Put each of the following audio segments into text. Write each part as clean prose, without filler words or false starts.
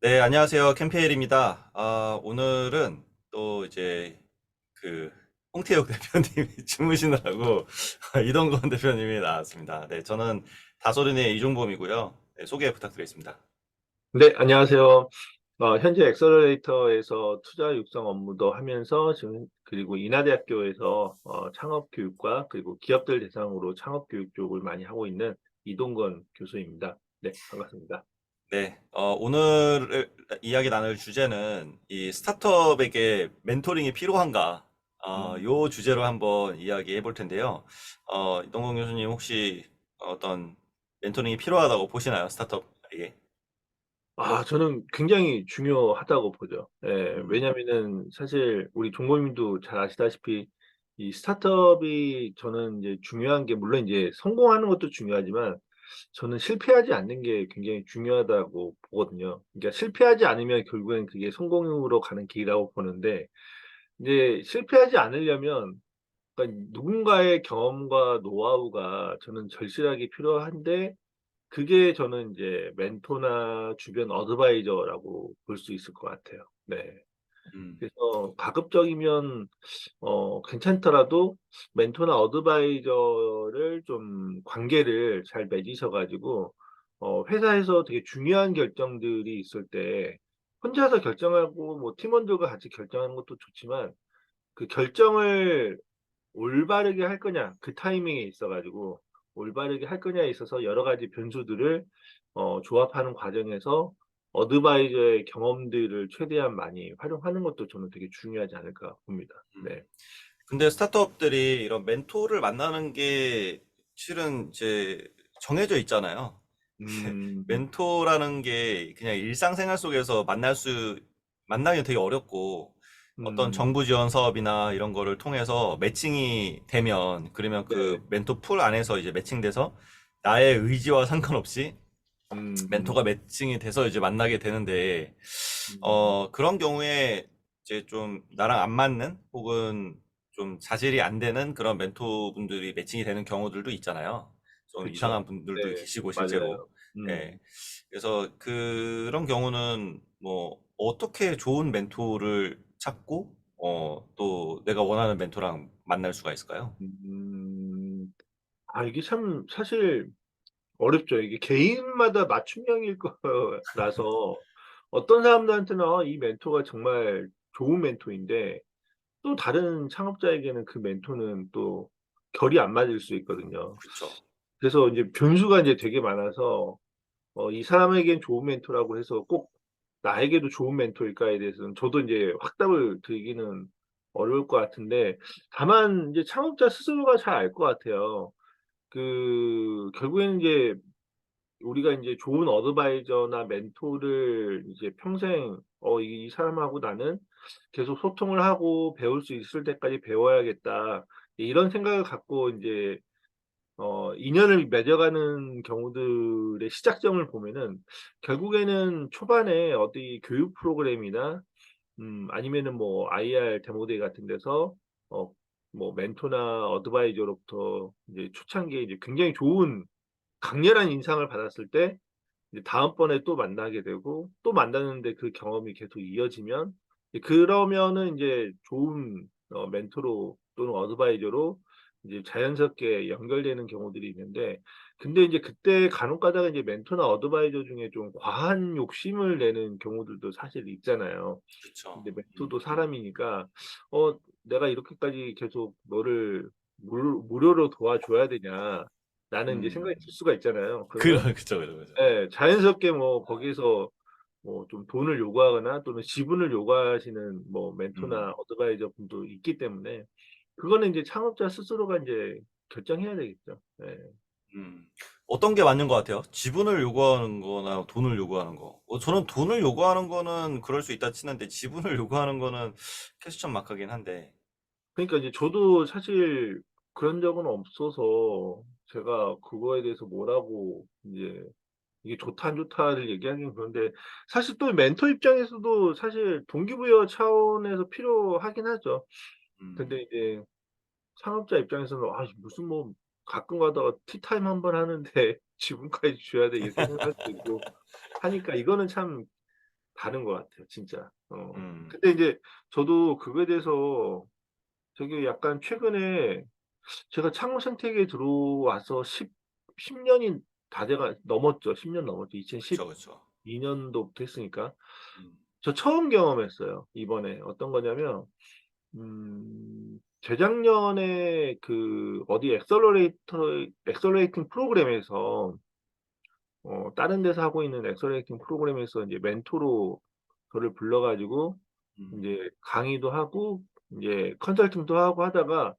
네, 안녕하세요. 캠페일입니다. 오늘은 또 이제 그 홍태욱 대표님이 주무시느라고 이동건 대표님이 나왔습니다. 네, 저는 다소른의 이종범이고요. 네, 소개 부탁드리겠습니다. 네, 안녕하세요. 현재 엑셀러레이터에서 투자 육성 업무도 하면서 지금 그리고 인하대학교에서 창업 교육과 그리고 기업들 대상으로 창업 교육 쪽을 많이 하고 있는 이동건 교수입니다. 네, 반갑습니다. 네, 오늘 이야기 나눌 주제는 이 스타트업에게 멘토링이 필요한가? 음. 요 주제로 한번 이야기해 볼 텐데요. 이동건 교수님 혹시 어떤 멘토링이 필요하다고 보시나요? 스타트업에게? 저는 굉장히 중요하다고 보죠. 예, 음, 왜냐면은 사실 우리 종범님도 잘 아시다시피 이 스타트업이 저는 이제 중요한 게 물론 이제 성공하는 것도 중요하지만 저는 실패하지 않는 게 굉장히 중요하다고 보거든요. 그러니까 실패하지 않으면 결국엔 그게 성공으로 가는 길이라고 보는데 이제 실패하지 않으려면 그러니까 누군가의 경험과 노하우가 저는 절실하게 필요한데 그게 저는 이제 멘토나 주변 어드바이저라고 볼 수 있을 것 같아요. 네. 음, 그래서 가급적이면 괜찮더라도 멘토나 어드바이저를 좀 관계를 잘 맺으셔 가지고 회사에서 되게 중요한 결정들이 있을 때 혼자서 결정하고 뭐 팀원들과 같이 결정하는 것도 좋지만 그 결정을 올바르게 할 거냐 그 타이밍에 있어 가지고 올바르게 할 거냐에 있어서 여러 가지 변수들을 조합하는 과정에서 어드바이저의 경험들을 최대한 많이 활용하는 것도 저는 되게 중요하지 않을까 봅니다. 음. 네. 근데 스타트업들이 이런 멘토를 만나는 게 실은 이제 정해져 있잖아요. 음. 멘토라는 게 그냥 일상생활 속에서 만나기 되게 어렵고 어떤 음. 정부 지원 사업이나 이런 거를 통해서 매칭이 되면 그러면 네. 그 멘토 풀 안에서 이제 매칭돼서 나의 의지와 상관없이 음. 멘토가 매칭이 돼서 이제 만나게 되는데, 음. 그런 경우에 이제 좀 나랑 안 맞는 혹은 좀 자질이 안 되는 그런 멘토분들이 매칭이 되는 경우들도 있잖아요. 좀 이상한 그쵸. 분들도 네. 계시고, 실제로. 맞아요. 예. 음. 그래서 그런 경우는 뭐, 어떻게 좋은 멘토를 찾고, 또 내가 원하는 멘토랑 만날 수가 있을까요? 음. 이게 참 사실 어렵죠. 이게 개인마다 맞춤형일 거라서 어떤 사람들한테는 이 멘토가 정말 좋은 멘토인데 또 다른 창업자에게는 그 멘토는 또 결이 안 맞을 수 있거든요. 그렇죠. 그래서 이제 변수가 이제 되게 많아서 이 사람에겐 좋은 멘토라고 해서 꼭 나에게도 좋은 멘토일까에 대해서는 저도 이제 확답을 드리기는 어려울 것 같은데 다만 이제 창업자 스스로가 잘 알 것 같아요. 결국에는 이제 우리가 인제 좋은 어드바이저나 멘토를 이제 평생 이 사람하고 나는 계속 소통을 하고 배울 수 있을 때까지 배워야겠다. 이런 생각을 갖고 인제 인연을 맺어가는 경우들의 시작점을 보면은 결국에는 초반에 어디 교육 프로그램이나 아니면은 뭐 IR 데모데이 같은 데서 어 뭐 멘토나 어드바이저로부터 이제 초창기에 이제 굉장히 좋은 강렬한 인상을 받았을 때 이제 다음번에 또 만나게 되고 또 만났는데 그 경험이 계속 이어지면 그러면은 인제 좋은 멘토로 또는 어드바이저로 이제 자연스럽게 연결되는 경우들이 있는데 근데 인제 그때 간혹 가다가 이제 멘토나 어드바이저 중에 좀 과한 욕심을 내는 경우들도 사실 있잖아요. 그렇죠. 근데 멘토도 사람이니까 '내가 이렇게까지 계속 너를 무료로 도와줘야 되냐.'라는 인제 생각이 들 음. 수가 있잖아요. 그러면 그죠, 그죠, 그죠. 예. 자연스럽게 뭐 거기에서 뭐 좀 돈을 요구하거나 또는 지분을 요구하시는 뭐 음. 멘토나 어드바이저 분도 있기 때문에 그거는 인제 창업자 스스로가 인제 결정해야 되겠죠. 예. 음. 어떤 게 맞는 것 같아요? 지분을 요구하는 거나 돈을 요구하는 거. 저는 돈을 요구하는 거는 그럴 수 있다 치는데 지분을 요구하는 거는 퀘스천 마크긴 한데. 그러니까 이제 저도 사실 그런 적은 없어서 제가 그거에 대해서 뭐라고 인제 이게 좋다 안 좋다를 얘기하기는 그런데 사실 또 멘토 입장에서도 사실 동기부여 차원에서 필요하긴 하죠. 음. 근데 이제 창업자 입장에서는 무슨 뭐 가끔 가다가 티타임 한 번 하는데 지분까지 줘야 돼 이렇게 생각할 수도 있고 하니까 이거는 참 다른 것 같아요, 진짜. 음. 근데 이제 저도 그거에 대해서 되게 약간 최근에 제가 창업 생태계에 들어와서 10 년이 다 넘었죠. 10년 넘었죠. 그쵸, 2012 그쵸. 년도부터 했으니까. 음. 저 처음 경험했어요, 이번에. 어떤 거냐면 재작년에 그 어디 엑셀러레이팅 프로그램에서 다른 데서 하고 있는 엑셀러레이팅 프로그램에서 인제 멘토로 저를 불러 가지고 음. 인제 강의도 하고 인제 컨설팅도 하고 하다가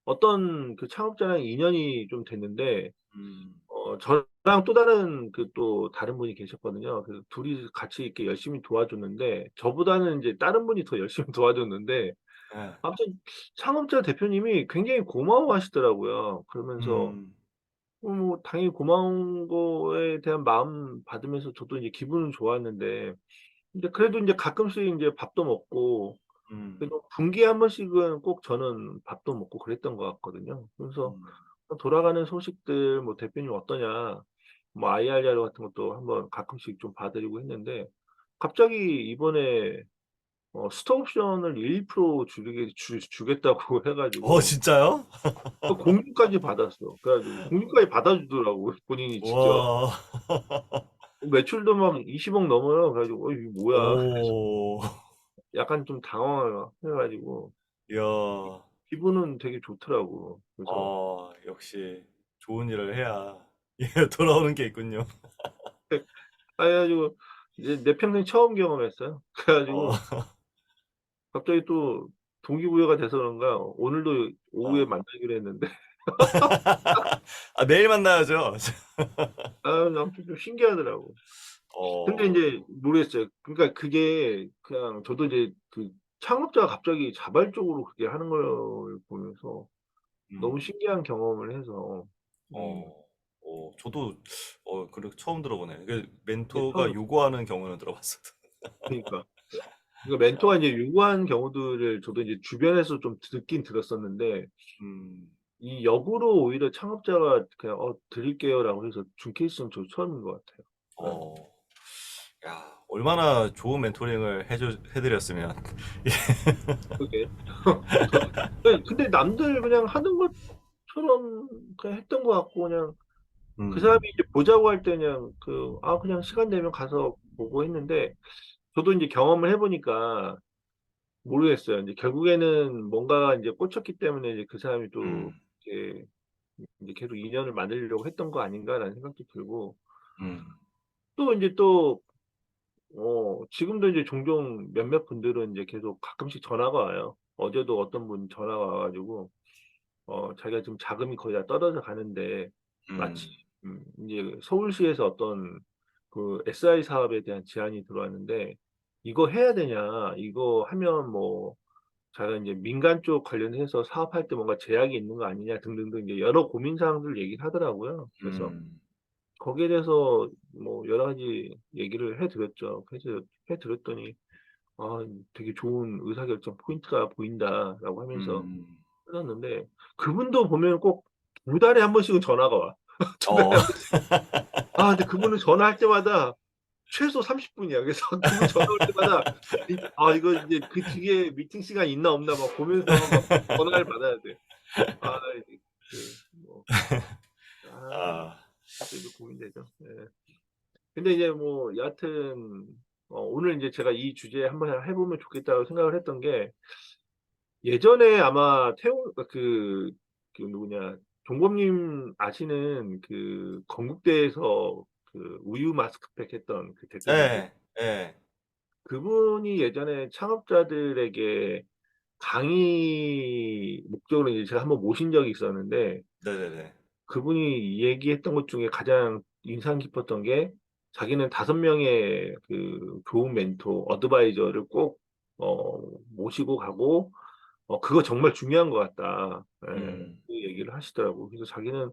어떤 그 창업자랑 인연이 좀 됐는데 음. 저랑 또 다른 또 다른 분이 계셨거든요. 그래서 둘이 같이 이렇게 열심히 도와줬는데 저보다는 인제 다른 분이 더 열심히 도와줬는데 예. 아무튼 창업자 대표님이 굉장히 고마워하시더라고요. 그러면서 음. 뭐 당연히 고마운 거에 대한 마음 받으면서 저도 이제 기분은 좋았는데 근데 그래도 인제 가끔씩 인제 밥도 먹고 음. 그래도 분기에 한 번씩은 꼭 저는 밥도 먹고 그랬던 것 같거든요. 그래서 음. 돌아가는 소식들 뭐 "대표님 어떠냐?" 뭐 IR 자료 같은 것도 한번 가끔씩 좀 봐 드리고 했는데 갑자기 이번에 스톡 옵션을 1% 주겠다고 해 가지고 진짜요? 공유까지 받았어. 그래 가지고 공유까지 받아 주더라고요 본인이 직접. 와. 매출도 막 20억 넘어요. 그래 가지고 '어 이게 뭐야.' 오. 약간 좀 당황을 해 가지고 이야. 기분은 되게 좋더라고. 그래서 역시 좋은 일을 해야 예 돌아오는 게 있군요. 그래 가지고 이제 내 평생 처음 경험했어요. 그래 어. 가지고 갑자기 또 동기부여가 돼서 그런가 오늘도 오후에 아. 만나기로 했는데 매일 만나야죠. 아무튼 좀 신기하더라고. 근데 어. 인제 모르겠어요. 그러니까 그게 그냥 저도 이제 그 창업자가 갑자기 자발적으로 그렇게 하는 걸 보면서 너무 음. 신기한 경험을 해서 어. 저도 처음 들어보네요. 그 이게 멘토가 처음 요구하는 경우는 들어봤어도. 그러니까. 그러니까 멘토가 인제 요구하는 경우들을 저도 이제 주변에서 좀 듣긴 들었었는데 음. 이 역으로 오히려 창업자가 그냥 드릴게요."라고 해서 준 케이스는 저도 처음인 것 같아요. 예. 어. 야, 얼마나 좋은 멘토링을 해 드렸으면. 그러게. 예 근데 남들 그냥 하는 것처럼 그냥 했던 것 같고 그냥 그 사람이 음. 이제 보자고 할 때 그냥 그냥 시간 되면 가서 보고 했는데 저도 인제 경험을 해 보니까 모르겠어요. 인제 결국에는 뭔가가 인제 꽂혔기 때문에 이제 그 사람이 또 음. 이렇게 인제 계속 인연을 만들려고 했던 거 아닌가라는 생각도 들고 음. 또 인제 지금도 이제 종종 몇몇 분들은 인제 계속 가끔씩 전화가 와요. 어제도 어떤 분 전화가 와 가지고 자기가 지금 자금이 거의 다 떨어져 가는데 마치 음. 인제 서울시에서 어떤 그 SI 사업에 대한 제안이 들어왔는데 "이거 해야 되냐? 이거 하면 뭐" 자기가 인제 민간 쪽 관련해서 사업할 때 뭔가 제약이 있는 거 아니냐 등등등 이제 여러 고민 사항들을 얘기를 하더라고요. 그래서 음. 거기에 대해서 뭐 여러 가지 얘기를 해 드렸죠. 해 드렸더니 되게 좋은 의사결정 포인트가 보인다."라고 하면서 음. 끊었는데 그분도 보면 꼭 2달에 한 번씩은 전화가 와. 2달에 어. 한 번씩. 근데 그분은 전화할 때마다 최소 30 분이야. 그래서 그분 전화 올 때마다 이거 이제 그 뒤에 미팅 시간 있나 없나 막 보면서 막 전화를 받아야 돼. 이게 뭐 아. 그때도 고민되죠. 예. 근데 이제 뭐 여하튼 오늘 인제 제가 이 주제 한번 해 보면 좋겠다고 생각을 했던 게 예전에 아마 그 누구냐 종범님 아시는 그 건국대에서 그 우유 마스크팩 했던 그 대표님들 예. 예. 그분이 예전에 창업자들에게 강의 목적으로 이제 제가 한번 모신 적이 있었는데 네네네. 그분이 얘기했던 것 중에 가장 인상 깊었던 게 자기는 5 명의 그 좋은 멘토 어드바이저를 꼭 모시고 가고 "그거 정말 중요한 것 같다." 예. 음. 그 얘기를 하시더라고요. 그래서 자기는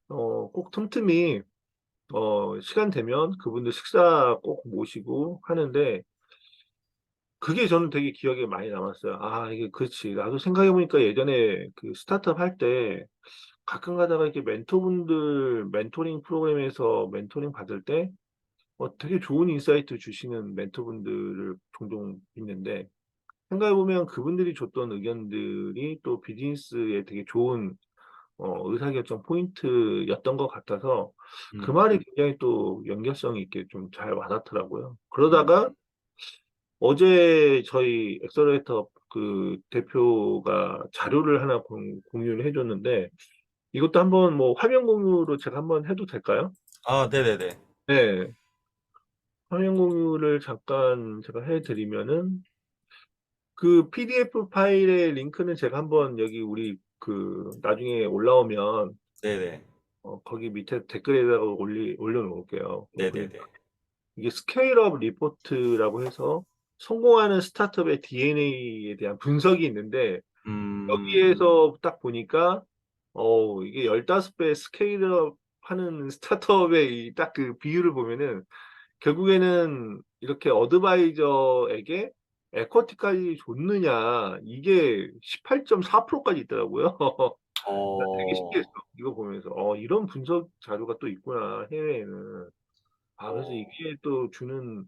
꼭 틈틈이 시간 되면 그분들 식사 꼭 모시고 하는데 그게 저는 되게 기억에 많이 남았어요. 이게 그렇지. 나도 생각해 보니까 예전에 그 스타트업 할 때 가끔 가다가 이렇게 멘토링 프로그램에서 멘토링 받을 때 되게 좋은 인사이트 주시는 멘토분들을 종종 있는데, 생각해보면 그분들이 줬던 의견들이 또 비즈니스에 되게 좋은 의사결정 포인트였던 것 같아서 그 음, 말이 굉장히 또 연결성 있게 좀 잘 와닿더라고요. 음. 그러다가 어제 저희 엑셀레이터 그 대표가 자료를 하나 공유를 해줬는데, 이것도 한번 뭐 화면 공유로 제가 한번 해도 될까요? 아, 네네네. 네. 화면 공유를 잠깐 제가 해드리면은 그 PDF 파일의 링크는 제가 한번 여기 우리 그 나중에 올라오면 네네. 거기 밑에 댓글에다가 올려놓을게요. 그러니까 네네네. 이게 스케일업 리포트라고 해서 성공하는 스타트업의 DNA에 대한 분석이 있는데, 음, 여기에서 딱 보니까 이게 15배 스케일업 하는 스타트업의 딱 그 비율을 보면은 결국에는 이렇게 어드바이저에게 에쿼티까지 줬느냐, 이게 18.4%까지 있더라고요. 나 되게 신기했어. 어, 이거 보면서 이런 분석 자료가 또 있구나, 해외에는. 그래서 어, 이게 또 주는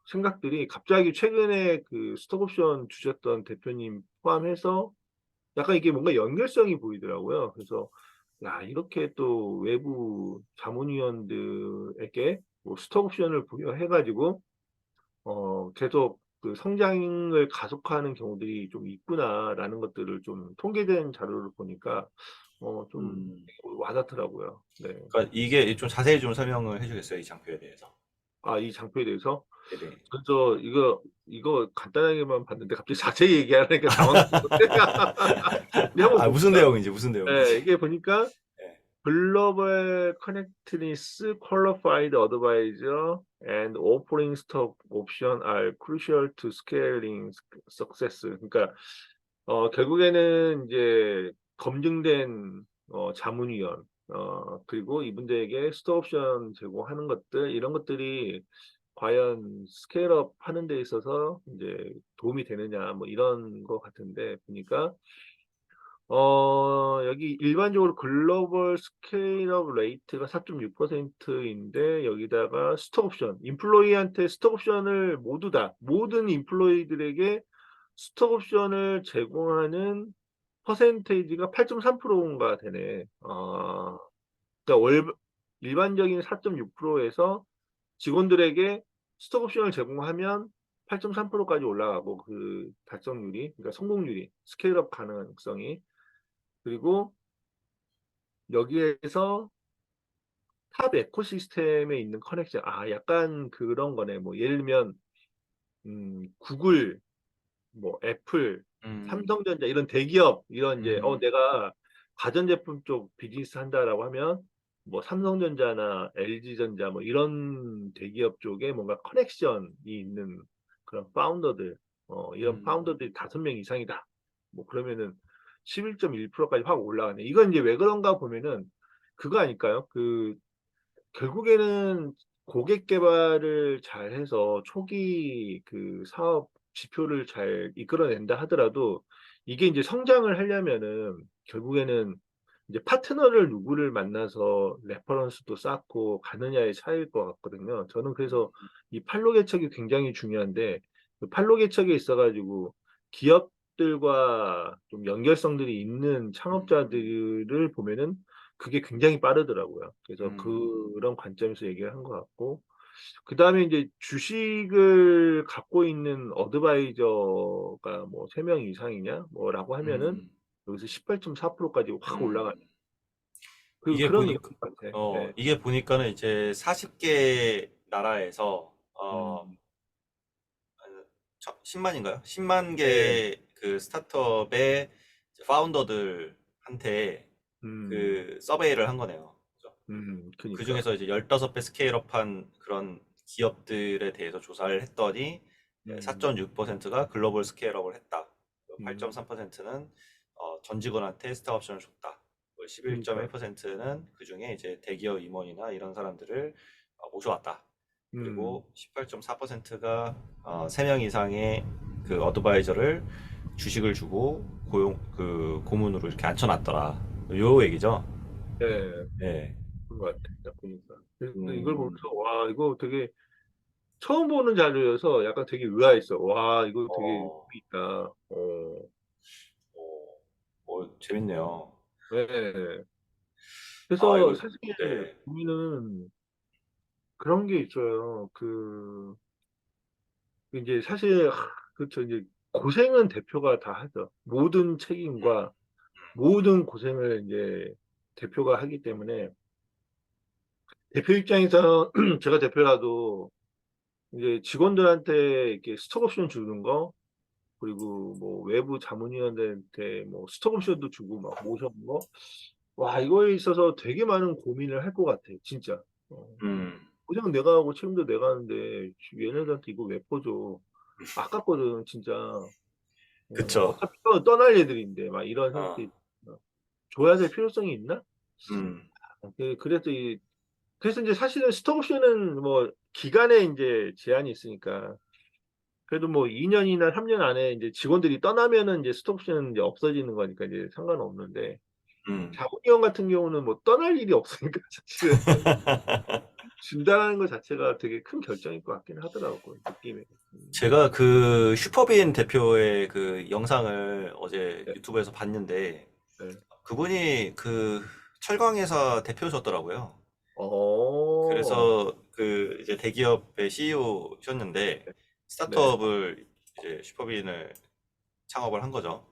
생각들이 갑자기 최근에 그 스톡옵션 주셨던 대표님 포함해서 약간 이게 뭔가 연결성이 보이더라고요. 그래서 야, 이렇게 또 외부 자문위원들에게 뭐 스톡옵션을 부여해가지고 계속 그 성장을 가속화하는 경우들이 좀 있구나라는 것들을 좀 통계된 자료를 보니까 좀 음. 와닿더라고요. 네. 그러니까 이게 좀 자세히 좀 설명을 해주겠어요, 이 장표에 대해서. 이 장표에 대해서 네네. 그래서 이거 간단하게만 봤는데 갑자기 자세히 얘기하니까 당황스러운데 우리 한번 아, 무슨 볼까요? 내용인지, 무슨 네, 내용인지. 이게 보니까 네. 글로벌 커넥트니스, qualified advisor, and offering stock option are crucial to scaling success. 그러니까 결국에는 이제 검증된 자문위원, 그리고 이분들에게 스톡 옵션 제공하는 것들, 이런 것들이 과연 스케일업 하는 데 있어서 이제 도움이 되느냐, 뭐 이런 거 같은데, 보니까 여기 일반적으로 글로벌 스케일업 레이트가 4.6%인데, 여기다가 스톡 옵션, 인플로이한테 스톡 옵션을 모든 인플로이들에게 스톡 옵션을 제공하는 퍼센테이지가 8.3%가 되네. 그러니까 일반적인 4.6%에서 직원들에게 스톡 옵션을 제공하면 8.3%까지 올라가고, 그 달성률이, 그러니까 성공률이, 스케일업 가능성이. 그리고 여기에서 탑 에코시스템에 있는 커넥션, 약간 그런 거네. 뭐 예를 들면 구글, 뭐 애플, 음, 삼성전자 이런 대기업, 이런 이제 음, 내가 가전제품 쪽 비즈니스 한다라고 하면 뭐 삼성전자나 LG전자 뭐 이런 대기업 쪽에 뭔가 커넥션이 있는 그런 파운더들, 이런 음, 파운더들이 5명 이상이다. 뭐 그러면은 11.1%까지 확 올라가네. 이건 이제 왜 그런가 보면은 그거 아닐까요? 결국에는 고객 개발을 잘 해서 초기 그 사업 지표를 잘 이끌어낸다 하더라도, 이게 이제 성장을 하려면은 결국에는 이제 파트너를 누구를 만나서 레퍼런스도 쌓고 가느냐의 차이일 것 같거든요. 저는 그래서 이 판로 개척이 굉장히 중요한데, 그 판로 개척에 있어가지고 기업들과 좀 연결성들이 있는 창업자들을 보면은 그게 굉장히 빠르더라고요. 그래서 음, 그런 관점에서 얘기를 한 것 같고, 그 다음에 이제 주식을 갖고 있는 어드바이저가 뭐 3명 이상이냐 뭐라고 하면은 음, 여기서 18.4%까지 확 올라가요. 음. 이게 그런 의미 보니까, 같아. 네. 이게 보니까는 이제 40개 나라에서, 음, 10만인가요? 10만 네. 개 그 스타트업의 파운더들한테 음, 그 서베이를 한 거네요. 그죠? 그 그니까. 중에서 이제 15배 스케일업한 그런 기업들에 대해서 조사를 했더니 음, 4.6%가 글로벌 스케일업을 했다. 음, 8.3%는 전 직원한테 스탁 옵션을 줬다. 그니까. 11.1%는 그중에 이제 대기업 임원이나 이런 사람들을 모셔왔다. 음, 그리고 18.4%가 3명 이상의 그 어드바이저를 주식을 주고 고문으로 이렇게 앉혀놨더라. 요 얘기죠. 네. 네. 그런 것 같아. 딱 보니까. 그래서 이걸 음, 보면서 와, 이거 되게 처음 보는 자료여서 약간 되게 의아했어. 와, 이거 되게 어, 있다. 어, 재밌네요. 네. 아, 그래서 이거, 사실 네. 보면은 그런 게 있어요. 이제 사실 그렇죠. 이제 고생은 대표가 다 하죠. 모든 책임과 모든 고생을 이제 대표가 하기 때문에 대표 입장에서 제가 대표라도 이제 직원들한테 이렇게 스톡옵션 주는 거 그리고 뭐 외부 자문위원들한테 뭐 스톡옵션도 주고 막 모셔는 거 와, 이거에 있어서 되게 많은 고민을 할 것 같아, 진짜. 어. 음, 고생 내가 하고 책임도 내가 하는데 얘네들한테 이거 왜 퍼줘? 아깝거든, 진짜. 그쵸. 어차피 떠날 애들인데 막 이런 어, 생각이 줘야 될 필요성이 있나? 음, 그래서 그래서 이제 사실은 스톡옵션은 뭐 기간에 이제 제한이 있으니까 그래도 뭐 2년이나 3년 안에 이제 직원들이 떠나면은 이제 스톡옵션은 이제 없어지는 거니까 이제 상관없는데 음. 자본위원 같은 경우는 뭐 떠날 일이 없으니까 사실은 준다는 것 자체가 되게 큰 결정일 것 같긴 하더라고 느낌에. 제가 그 슈퍼빈 대표의 그 영상을 어제 네, 유튜브에서 봤는데, 네. 그분이 그 철강회사 대표셨더라고요. 어, 그래서 그 이제 대기업의 CEO셨는데 네. 스타트업을 이제 슈퍼빈을 창업을 한 거죠.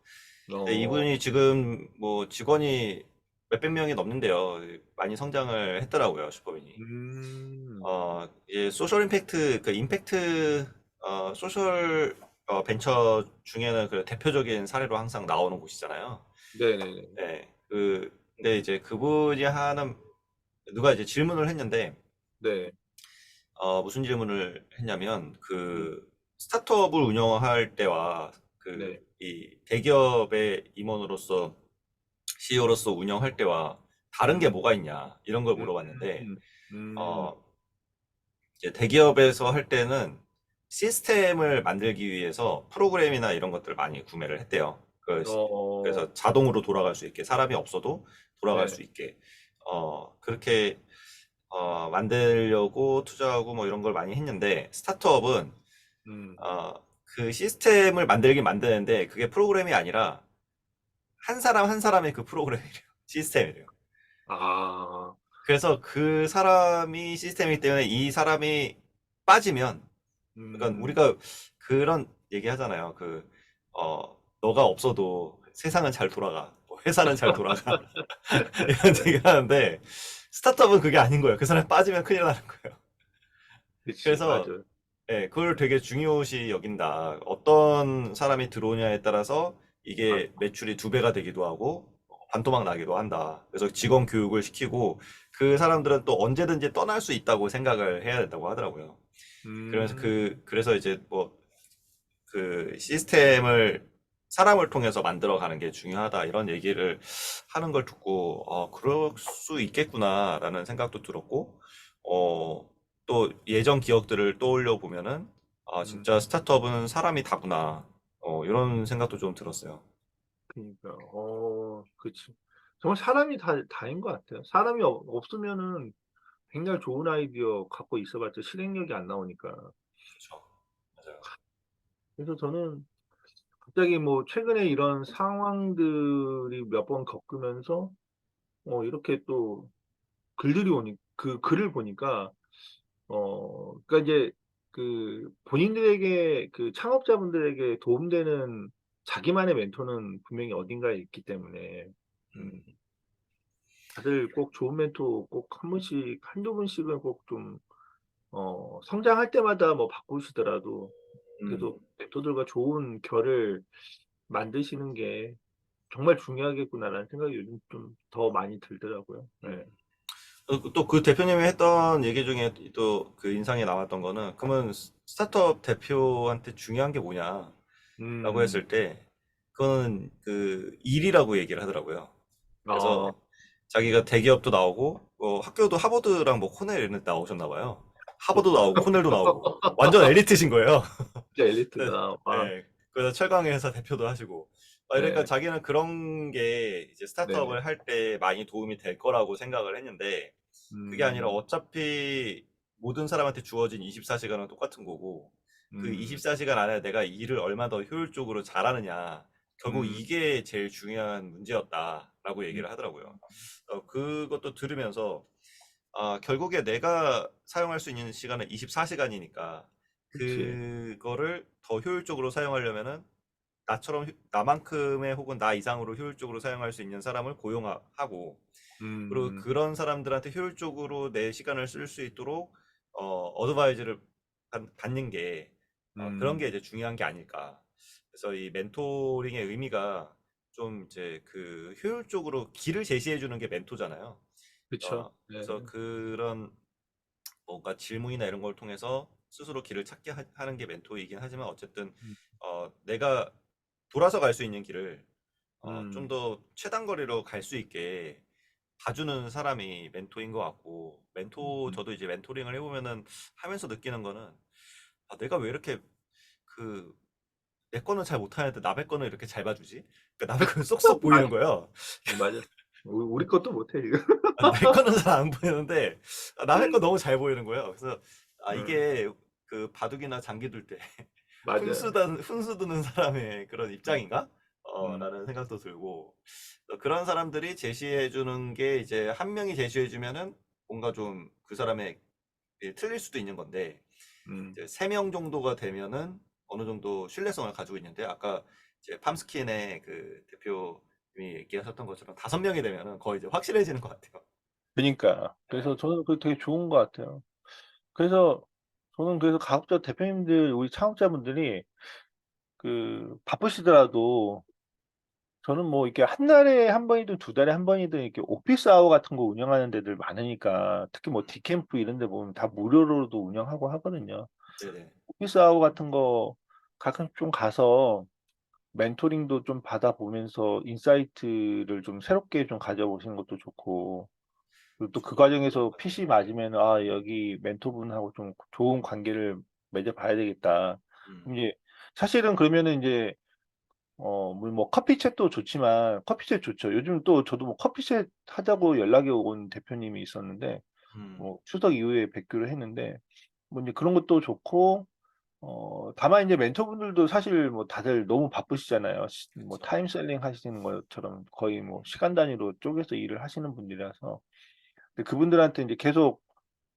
근데 어, 이분이 지금 뭐 직원이 몇백 명이 넘는데요. 많이 성장을 했더라고요, 슈퍼빈이. 음, 이제 소셜 임팩트, 그 임팩트, 소셜 벤처 중에는 그 대표적인 사례로 항상 나오는 곳이잖아요. 네네네. 네, 근데 이제 그분이 하는, 누가 이제 질문을 했는데, 네, 무슨 질문을 했냐면, 음, 스타트업을 운영할 때와 네, 이 대기업의 임원으로서, CEO로서 운영할 때와 다른 게 음, 뭐가 있냐, 이런 걸 음, 물어봤는데, 음, 음, 어, 이제 대기업에서 할 때는 시스템을 만들기 위해서 프로그램이나 이런 것들을 많이 구매를 했대요. 어, 그래서 자동으로 돌아갈 수 있게, 사람이 없어도 돌아갈 네, 수 있게, 그렇게 만들려고 투자하고 뭐 이런 걸 많이 했는데, 스타트업은 음, 어, 그 시스템을 만들긴 만드는데 그게 프로그램이 아니라 한 사람 한 사람의 그 프로그램이래요. 시스템이래요. 아, 그래서 그 사람이 시스템이기 때문에 이 사람이 빠지면, 그러니까 음, 우리가 그런 얘기 하잖아요. 너가 없어도 세상은 잘 돌아가. 뭐 회사는 잘 돌아가. 이런 얘기 하는데, 스타트업은 그게 아닌 거예요. 그 사람이 빠지면 큰일 나는 거예요. 그치, 그래서, 맞아. 예, 그걸 되게 중요시 여긴다. 어떤 사람이 들어오냐에 따라서 맞, 이게 매출이 두 배가 되기도 하고, 반토막 나기도 한다. 그래서 직원 교육을 시키고, 그 사람들은 또 언제든지 떠날 수 있다고 생각을 해야 된다고 하더라고요. 음, 그래서 이제 뭐, 그 시스템을 사람을 통해서 만들어가는 게 중요하다 이런 얘기를 하는 걸 듣고 그럴 수 있겠구나라는 생각도 들었고 또 예전 기억들을 떠올려 보면은 음, 진짜 스타트업은 사람이 다구나 이런 생각도 좀 들었어요. 그니까, 그치. 정말 사람이 다인 것 같아요. 사람이 없으면은 굉장히 좋은 아이디어 갖고 있어봤자 실행력이 안 나오니까. 그렇죠. 맞아요. 그래서 저는 갑자기 뭐 최근에 이런 상황들이 몇 번 겪으면서 이렇게 또 그 글을 보니까 그러니까 이제 그 본인들에게 그 창업자분들에게 도움되는 자기만의 멘토는 분명히 어딘가에 있기 때문에 음, 음, 다들 꼭 좋은 멘토 꼭 한 분씩 한두 분씩은 꼭 좀 성장할 때마다 뭐 바꾸시더라도 음. 계속 멘토들과 좋은 결을 만드시는 게 정말 중요하겠구나라는 생각이 요즘 좀 더 많이 들더라고요. 네. 또 그 대표님이 했던 얘기 중에 또 그 인상에 남았던 거는, 그러면 스타트업 대표한테 중요한 게 뭐냐? 라고 음, 했을 때 그거는 그 일이라고 얘기를 하더라고요. 아, 그래서 자기가 대기업도 나오고 학교도 하버드랑 뭐 코넬 이런 데 나오셨나 봐요. 하버드도 좋다. 나오고 코넬도 나오고 완전 엘리트신 거예요. 진짜 네, 엘리트다. 와, 네. 그래서 철강회 회사 대표도 하시고 그러니까 네, 자기는 그런 게 이제 네네. 스타트업을 할 때 많이 도움이 될 거라고 생각을 했는데, 그게 아니라 음, 어차피 모든 사람한테 주어진 24시간은 똑같은 거고, 그 음, 24시간 안에 내가 일을 얼마 더 효율적으로 잘하느냐, 결국 음, 이게 제일 중요한 문제였다라고 음, 얘기를 하더라고요. 그것도 들으면서, 결국에 내가 사용할 수 있는 시간은 24시간이니까, 그치. 그거를 더 효율적으로 사용하려면은, 나만큼의 혹은 나 이상으로 효율적으로 사용할 수 있는 사람을 고용하고, 그리고 음, 그런 사람들한테 효율적으로 내 시간을 쓸 수 있도록 어드바이즈를 받는 게 그런 게 음, 이제 중요한 게 아닐까. 그래서 이 멘토링의 의미가 좀 이제 그 효율적으로 길을 제시해 주는 게 멘토잖아요. 그쵸. 네. 그래서 그런 뭔가 질문이나 이런 걸 통해서 스스로 길을 찾게 하는 게 멘토이긴 하지만 어쨌든 음, 내가 돌아서 갈 수 있는 길을 좀 음, 더 최단 거리로 갈 수 있게 봐주는 사람이 멘토인 것 같고, 음. 저도 이제 멘토링을 해보면은 하면서 느끼는 거는, 내가 왜 이렇게 그, 내 거는 잘 못하는데 남의 거는 이렇게 잘 봐주지? 그러니까 남의 거는 쏙쏙 맞아, 보이는 거예요. 맞아. 우리 것도 못해, 지금. 내 거는 잘 안 보이는데, 남의 거 너무 잘 보이는 거예요. 그래서, 음, 이게 그 바둑이나 장기 둘 때, 맞아. 훈수 두는 사람의 그런 음, 입장인가? 음, 라는 생각도 들고, 그런 사람들이 제시해 주는 게 이제 한 명이 제시해 주면은 뭔가 좀 그 사람의 틀릴 수도 있는 건데, 음. 이제 세 명 정도가 되면은 어느 정도 신뢰성을 가지고 있는데, 아까 이제 팜스킨의 그 대표님이 얘기하셨던 것처럼 5명이 되면은 거의 이제 확실해지는 것 같아요. 그니까. 그래서 네, 저는 그게 되게 좋은 것 같아요. 그래서 저는 그래서 가급적 대표님들, 우리 창업자분들이 바쁘시더라도 저는 뭐 이렇게 한 달에 한 번이든 두 달에 한 번이든 이렇게 오피스 아워 같은 거 운영하는 데들 많으니까 특히 뭐 디캠프 이런 데 보면 다 무료로도 운영하고 하거든요. 네네. 오피스 아워 같은 거 가끔 좀 가서 멘토링도 좀 받아보면서 인사이트를 좀 새롭게 좀 가져보시는 것도 좋고, 그리고 또 그 과정에서 핏이 맞아요. 맞으면, 여기 멘토분하고 좀 좋은 관계를 맺어봐야 되겠다. 음, 그럼 이제, 사실은 그러면은 이제, 뭐 커피챗도 좋지만, 커피챗 좋죠. 요즘 또 저도 뭐 커피챗 하자고 연락이 온 대표님이 있었는데, 음, 뭐 추석 이후에 뵙기로 했는데, 뭐 이제 그런 것도 좋고, 다만 이제 멘토분들도 사실 뭐 다들 너무 바쁘시잖아요. 뭐 그쵸. 타임셀링 하시는 것처럼 거의 뭐 시간 단위로 쪼개서 일을 하시는 분들이라서. 근데 그분들한테 이제 계속,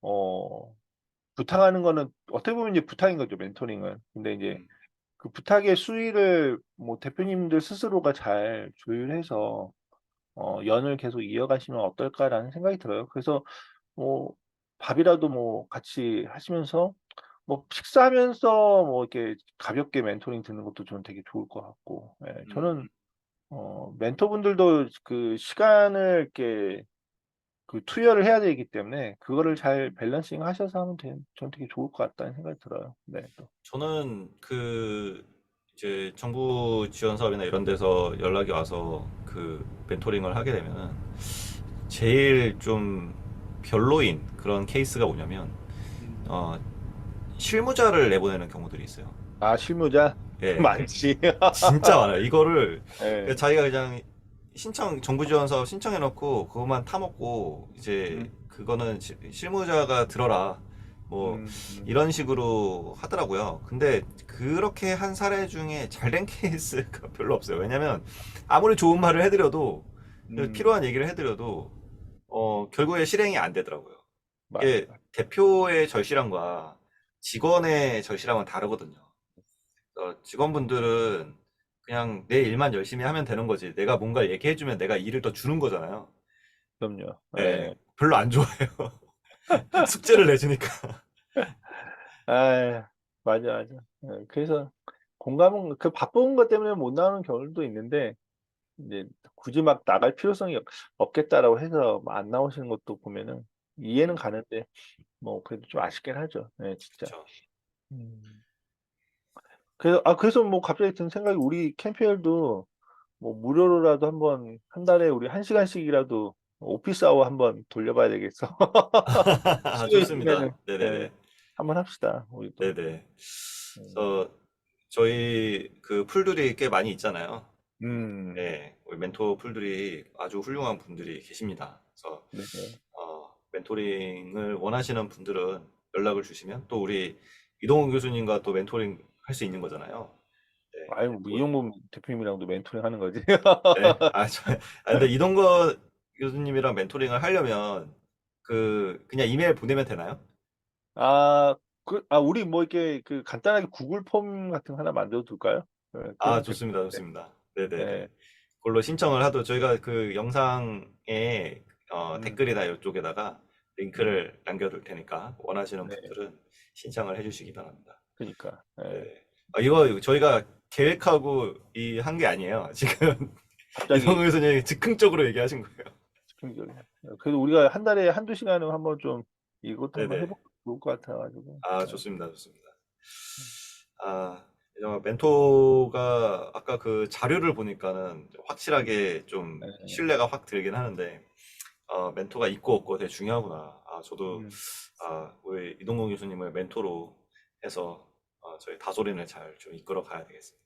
어, 부탁하는 거는 어떻게 보면 이제 부탁인 거죠, 멘토링은. 근데 이제 음, 그 부탁의 수위를 뭐 대표님들 스스로가 잘 조율해서, 연을 계속 이어가시면 어떨까라는 생각이 들어요. 그래서 뭐 밥이라도 뭐 같이 하시면서 뭐 식사하면서 뭐 이렇게 가볍게 멘토링 듣는 것도 저는 되게 좋을 것 같고, 예, 음. 저는 멘토분들도 그 시간을 이렇게 투여를 해야 되기 때문에 그거를 잘 밸런싱 하셔서 하면 저는 되게 좋을 것 같다는 생각이 들어요. 네, 또. 저는 이제 정부 지원 사업이나 이런 데서 연락이 와서 그 멘토링을 하게 되면은 제일 좀 별로인 그런 케이스가 뭐냐면 음. 어, 실무자를 내보내는 경우들이 있어요. 아, 실무자 예, 많지. 진짜 많아요. 이거를 예. 자기가 그냥 정부 지원 사업 신청해놓고 그것만 타먹고 이제 음, 그거는 실무자가 들어라. 뭐 음, 음, 이런 식으로 하더라고요. 근데 그렇게 한 사례 중에 잘된 케이스가 별로 없어요. 왜냐면 아무리 좋은 말을 해드려도 음. 필요한 얘기를 해드려도 결국에 실행이 안 되더라고요. 맞아, 이게 맞아. 대표의 절실함과 직원의 절실함은 다르거든요. 직원분들은 그냥 내 일만 열심히 하면 되는 거지. 내가 뭔가 얘기해주면 내가 일을 더 주는 거잖아요. 그럼요. 예. 예, 별로 안 좋아해요. 숙제를 내주니까. 아, 맞아, 맞아. 예, 그래서 공감은 바쁜 것 때문에 못 나오는 경우도 있는데 이제 굳이 막 나갈 필요성이 없겠다라고 해서 안 나오시는 것도 보면은 이해는 음, 가는데 뭐 그래도 좀 아쉽긴 하죠. 네, 진짜. 그쵸. 음. 그래서 뭐 갑자기 든 생각이 우리 캠페인도 뭐 무료로라도 한번 한 달에 우리 한 시간씩이라도 오피스 아워 한번 돌려봐야 되겠어. 시간 좋습니다. 있으면은 예, 네네네. 한번 합시다. 우리도. 네네. 음. 그래서 저희 그 풀들이 꽤 많이 있잖아요. 음. 네, 우리 멘토 풀들이 아주 훌륭한 분들이 계십니다. 그래서 네. 멘토링을 원하시는 분들은 연락을 주시면 또 우리 이동훈 교수님과 또 멘토링 할 수 있는 거잖아요. 네. 아유, 뭐 이용범 대표님이랑도 멘토링 하는 거지. 네. 근데 이동건 교수님이랑 멘토링을 하려면 그냥 이메일 보내면 되나요? 우리 뭐 이렇게 그 간단하게 구글 폼 같은 거 하나 만들어 둘까요? 네, 아, 그러면 될 것 좋습니다. 같아. 좋습니다. 네네네. 네. 그걸로 신청을 하도 저희가 그 영상에 음, 댓글이나 이쪽에다가 음, 링크를 남겨둘 테니까 원하시는 네. 분들은 신청을 해주시기 바랍니다. 그러니까. 네. 네네. 이거 저희가 계획하고 한 게 아니에요. 지금 갑자기 이성우 교수님이 즉흥적으로 얘기하신 거예요. 즉흥적이야. 그래도 우리가 한 달에 한두 시간은 한번 좀 이것도 한번 네네. 해보면 좋을 것 같아가지고. 아, 네. 좋습니다. 좋습니다. 음, 아, 멘토가 아까 그 자료를 보니까는 확실하게 좀 네. 신뢰가 확 들긴 하는데, 멘토가 있고 없고 되게 중요하구나. 저도, 음. 우리 이동건 교수님을 멘토로 해서, 저희 다소린을 잘 좀 이끌어 가야 되겠습니다.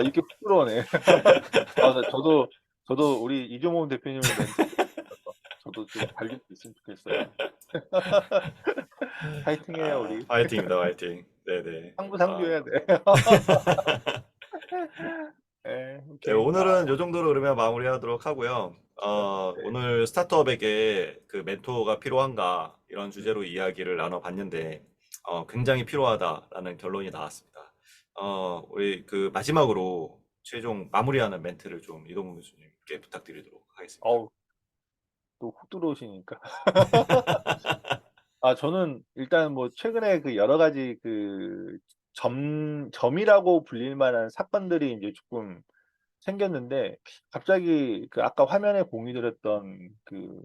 이렇게 부끄러워네. 저도 우리 이종범 대표님을 멘토로 저도 좀 달릴 수 있으면 좋겠어요. 파이팅해요, 우리. 화이팅입니다, 화이팅. 네네. 상부상조해야 돼. 네, 네, 오케이. 오늘은 요 정도로 그러면 마무리하도록 하고요. 네. 오늘 스타트업에게 그 멘토가 필요한가 이런 음. 주제로 이야기를 나눠봤는데, 굉장히 필요하다라는 결론이 나왔습니다. 우리 그 마지막으로 최종 마무리하는 멘트를 좀 이동훈 교수님께 부탁드리도록 하겠습니다. 어우, 또 훅 들어오시니까. 저는 일단 뭐 최근에 그 여러 가지 그 점이라고 불릴 만한 사건들이 이제 조금 생겼는데 갑자기 그 아까 화면에 공유드렸던 그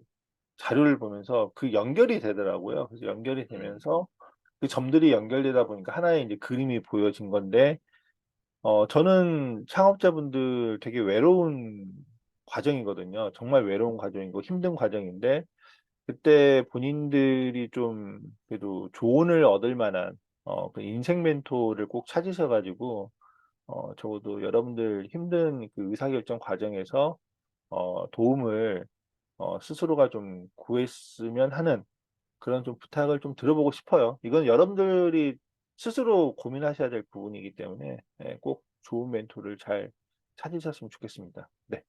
자료를 보면서 그 연결이 되더라고요. 그래서 연결이 음, 되면서 그 점들이 연결되다 보니까 하나의 이제 그림이 보여진 건데, 저는 창업자분들 되게 외로운 과정이거든요. 정말 외로운 과정이고 힘든 과정인데, 그때 본인들이 좀 그래도 조언을 얻을 만한 그 인생 멘토를 꼭 찾으셔가지고, 적어도 여러분들 힘든 그 의사결정 과정에서 도움을 스스로가 좀 구했으면 하는 그런 좀 부탁을 좀 들어보고 싶어요. 이건 여러분들이 스스로 고민하셔야 될 부분이기 때문에 꼭 좋은 멘토를 잘 찾으셨으면 좋겠습니다. 네.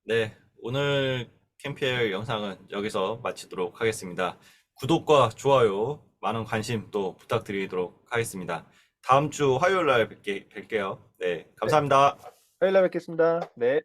네, 오늘 캠페인 영상은 여기서 마치도록 하겠습니다. 구독과 좋아요, 많은 관심 또 부탁드리도록 하겠습니다. 다음 주 화요일 날 뵐게요. 네, 네. 감사합니다. 화요일에 뵙겠습니다. 네.